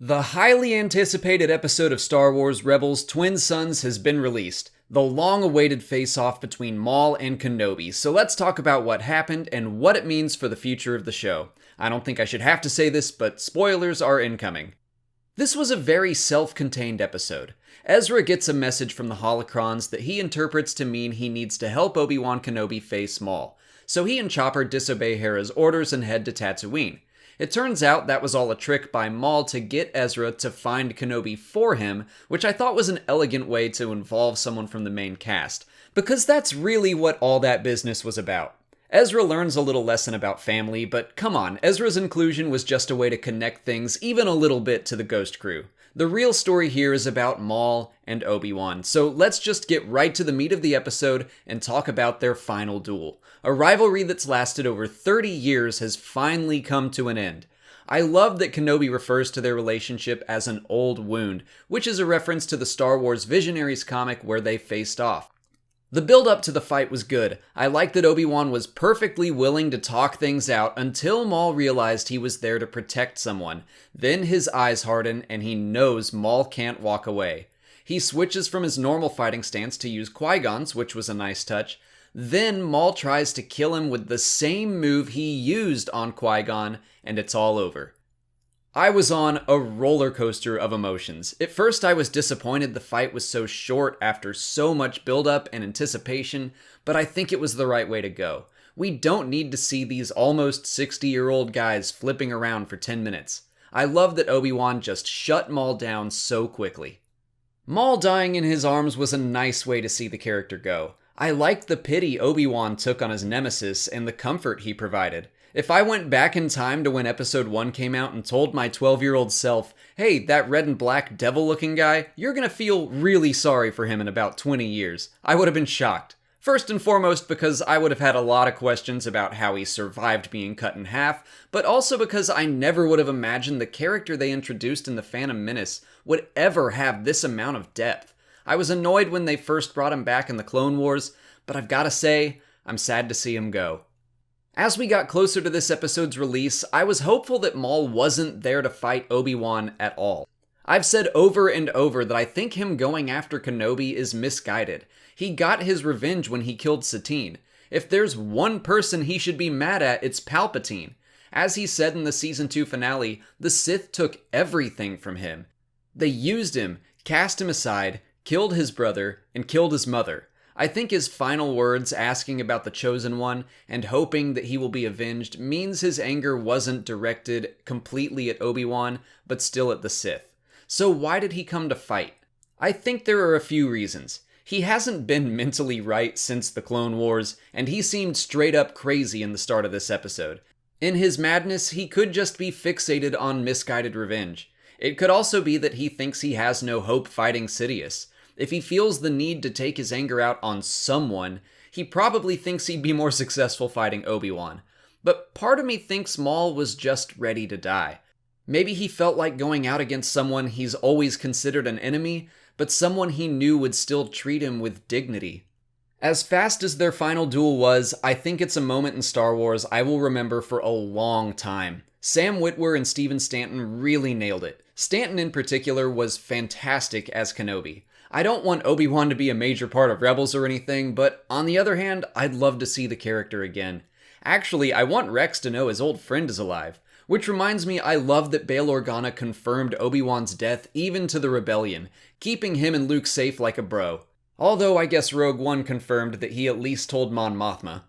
The highly anticipated episode of Star Wars Rebels Twin Suns has been released, the long-awaited face-off between Maul and Kenobi, so let's talk about what happened and what it means for the future of the show. I don't think I should have to say this, but spoilers are incoming. This was a very self-contained episode. Ezra gets a message from the holocrons that he interprets to mean he needs to help Obi-Wan Kenobi face Maul, so he and Chopper disobey Hera's orders and head to Tatooine. It turns out that was all a trick by Maul to get Ezra to find Kenobi for him, which I thought was an elegant way to involve someone from the main cast, because that's really what all that business was about. Ezra learns a little lesson about family, but come on, Ezra's inclusion was just a way to connect things even a little bit to the Ghost Crew. The real story here is about Maul and Obi-Wan, so let's just get right to the meat of the episode and talk about their final duel. A rivalry that's lasted over 30 years has finally come to an end. I love that Kenobi refers to their relationship as an old wound, which is a reference to the Star Wars Visionaries comic where they faced off. The build-up to the fight was good. I liked that Obi-Wan was perfectly willing to talk things out until Maul realized he was there to protect someone. Then his eyes harden and he knows Maul can't walk away. He switches from his normal fighting stance to use Qui-Gon's, which was a nice touch. Then Maul tries to kill him with the same move he used on Qui-Gon, and it's all over. I was on a roller coaster of emotions. At first I was disappointed the fight was so short after so much build-up and anticipation, but I think it was the right way to go. We don't need to see these almost 60-year-old guys flipping around for 10 minutes. I love that Obi-Wan just shut Maul down so quickly. Maul dying in his arms was a nice way to see the character go. I liked the pity Obi-Wan took on his nemesis and the comfort he provided. If I went back in time to when episode 1 came out and told my 12-year-old self, hey, that red and black devil-looking guy, you're gonna feel really sorry for him in about 20 years, I would have been shocked. First and foremost because I would have had a lot of questions about how he survived being cut in half, but also because I never would have imagined the character they introduced in The Phantom Menace would ever have this amount of depth. I was annoyed when they first brought him back in the Clone Wars, but I've gotta say, I'm sad to see him go. As we got closer to this episode's release, I was hopeful that Maul wasn't there to fight Obi-Wan at all. I've said over and over that I think him going after Kenobi is misguided. He got his revenge when he killed Satine. If there's one person he should be mad at, it's Palpatine. As he said in the Season 2 finale, the Sith took everything from him. They used him, cast him aside, killed his brother, and killed his mother. I think his final words asking about the Chosen One and hoping that he will be avenged means his anger wasn't directed completely at Obi-Wan, but still at the Sith. So why did he come to fight? I think there are a few reasons. He hasn't been mentally right since the Clone Wars, and he seemed straight up crazy in the start of this episode. In his madness, he could just be fixated on misguided revenge. It could also be that he thinks he has no hope fighting Sidious. If he feels the need to take his anger out on someone, he probably thinks he'd be more successful fighting Obi-Wan. But part of me thinks Maul was just ready to die. Maybe he felt like going out against someone he's always considered an enemy, but someone he knew would still treat him with dignity. As fast as their final duel was, I think it's a moment in Star Wars I will remember for a long time. Sam Witwer and Steven Stanton really nailed it. Stanton in particular was fantastic as Kenobi. I don't want Obi-Wan to be a major part of Rebels or anything, but on the other hand, I'd love to see the character again. Actually, I want Rex to know his old friend is alive. Which reminds me, I love that Bail Organa confirmed Obi-Wan's death even to the Rebellion, keeping him and Luke safe like a bro. Although I guess Rogue One confirmed that he at least told Mon Mothma.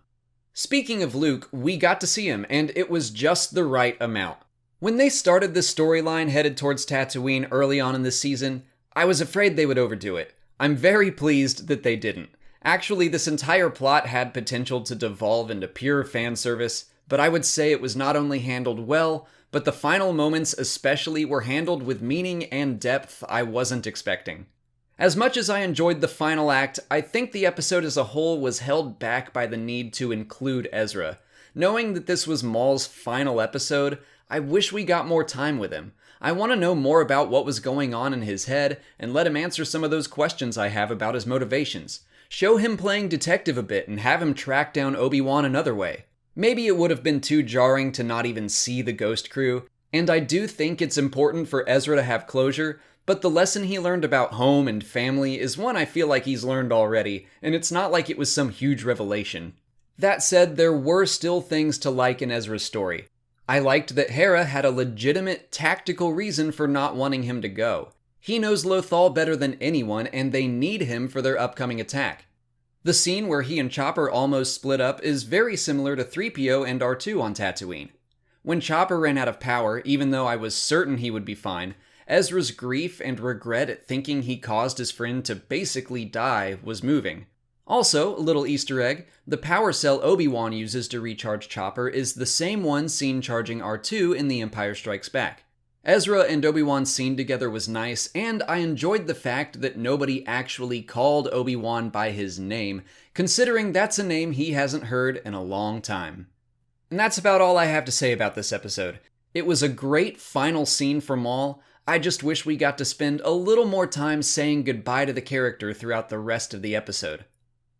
Speaking of Luke, we got to see him, and it was just the right amount. When they started this storyline headed towards Tatooine early on in this season, I was afraid they would overdo it. I'm very pleased that they didn't. Actually, this entire plot had potential to devolve into pure fan service, but I would say it was not only handled well, but the final moments especially were handled with meaning and depth I wasn't expecting. As much as I enjoyed the final act, I think the episode as a whole was held back by the need to include Ezra. Knowing that this was Maul's final episode, I wish we got more time with him. I want to know more about what was going on in his head and let him answer some of those questions I have about his motivations. Show him playing detective a bit and have him track down Obi-Wan another way. Maybe it would have been too jarring to not even see the Ghost Crew, And I do think it's important for Ezra to have closure, but the lesson he learned about home and family is one I feel like he's learned already, and it's not like it was some huge revelation. That said, there were still things to like in Ezra's story. I liked that Hera had a legitimate tactical reason for not wanting him to go. He knows Lothal better than anyone, and they need him for their upcoming attack. The scene where he and Chopper almost split up is very similar to 3PO and R2 on Tatooine. When Chopper ran out of power, even though I was certain he would be fine, Ezra's grief and regret at thinking he caused his friend to basically die was moving. Also, a little Easter egg, the power cell Obi-Wan uses to recharge Chopper is the same one seen charging R2 in The Empire Strikes Back. Ezra and Obi-Wan's scene together was nice, and I enjoyed the fact that nobody actually called Obi-Wan by his name, considering that's a name he hasn't heard in a long time. And that's about all I have to say about this episode. It was a great final scene for Maul. I just wish we got to spend a little more time saying goodbye to the character throughout the rest of the episode.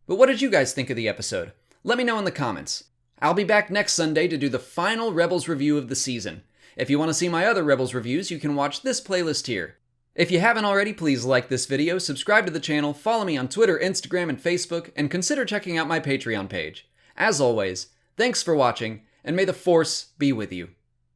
But what did you guys think of the episode? Let me know in the comments. I'll be back next Sunday to do the final Rebels review of the season. If you want to see my other Rebels reviews, you can watch this playlist here. If you haven't already, please like this video, subscribe to the channel, follow me on Twitter, Instagram, and Facebook, and consider checking out my Patreon page. As always, thanks for watching, and may the Force be with you.